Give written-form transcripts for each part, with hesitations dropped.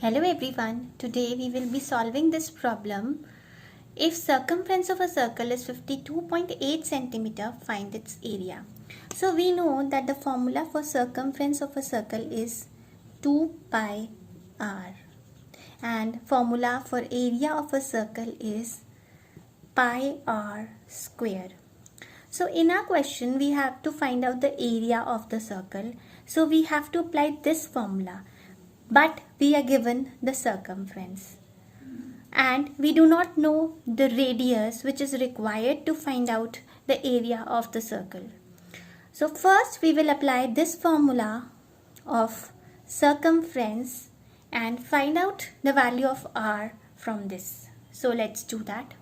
Hello everyone, today we will be solving this problem. If circumference of a circle is 52.8 centimeter, find its area. So we know that the formula for circumference of a circle is 2 pi r and formula for area of a circle is pi r square. So in our question we have to find out the area of the circle. So we have to apply this formula. But we are given the circumference and we do not know the radius which is required to find out the area of the circle. So first we will apply this formula of circumference and find out the value of r from this. So let's do that.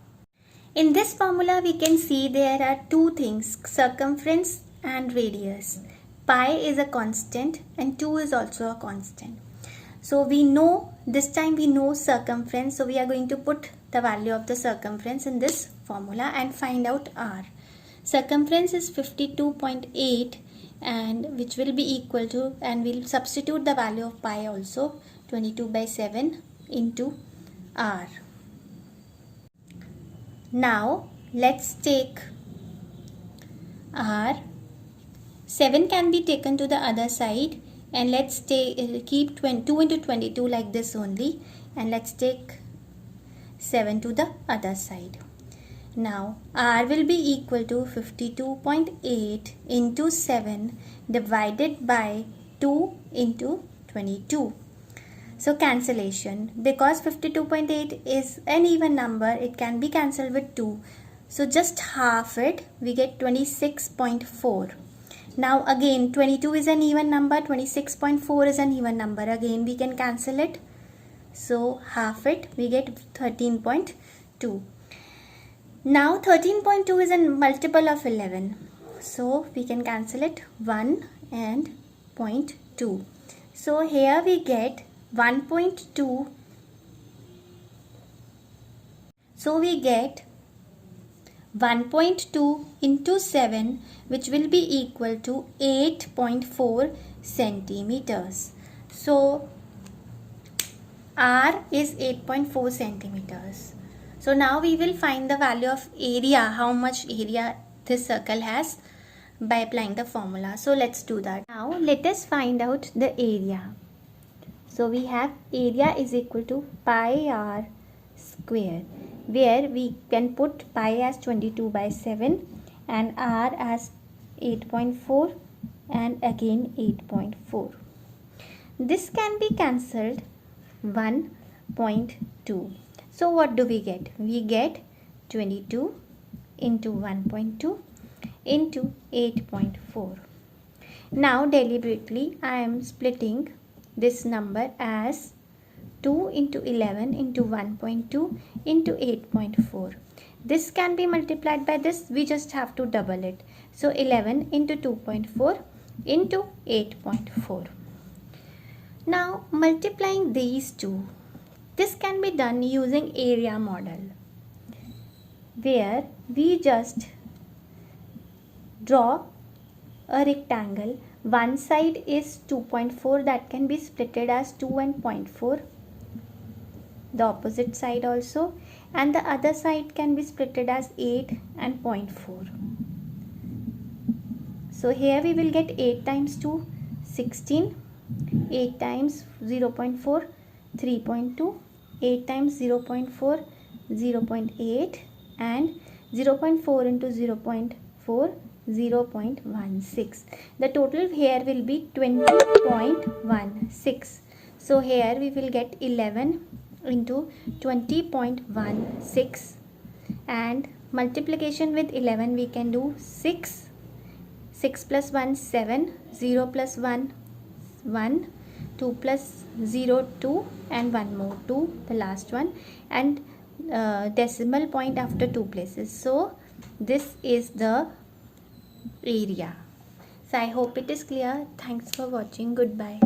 In this formula we can see there are two things, circumference and radius. Pi is a constant and 2 is also a constant. So we know, this time we know circumference. So we are going to put the value of the circumference in this formula and find out r. Circumference is 52.8 and which will be equal to, and we'll substitute the value of pi also, 22/7 into r. Now let's take r. 7 can be taken to the other side. And let's keep 2 into 22 like this only, and let's take 7 to the other side. Now r will be equal to 52.8 into 7 divided by 2 into 22. So cancellation, because 52.8 is an even number, it can be cancelled with 2. So just half it, we get 26.4. Now again 22 is an even number, 26.4 is an even number. Again we can cancel it. So half it, we get 13.2. Now 13.2 is a multiple of 11. So we can cancel it, 1 and 0.2. So here we get 1.2. So we get 1.2 into 7, which will be equal to 8.4 centimeters. So r is 8.4 centimeters. So now we will find the value of area, how much area this circle has, by applying the formula. So let's do that. Now let us find out the area. So we have area is equal to pi r square, where we can put pi as 22/7 and r as 8.4 and again 8.4. This can be cancelled, 1.2. So what do we get? We get 22 into 1.2 into 8.4. Now deliberately I am splitting this number as 2 into 11 into 1.2 into 8.4. This can be multiplied by this, we just have to double it. So 11 into 2.4 into 8.4. Now multiplying these two, this can be done using area model, where we just draw a rectangle. One side is 2.4, that can be splitted as 2 and 0.4. The opposite side also, and the other side can be splitted as 8 and 0.4. So here we will get 8 times 2, 16, 8 times 0.4, 3.2, 8 times 0.4, 0.8, and 0.4 into 0.4, 0.16. The total here will be 20.16. So here we will get 11 into 20.16, and multiplication with 11 we can do 6. 6 plus 1, 7, 0 plus 1, 1, 2 plus 0, 2, and 1 more, 2, the last one, and decimal point after 2 places. So this is the area. So I hope it is clear. Thanks for watching. Goodbye.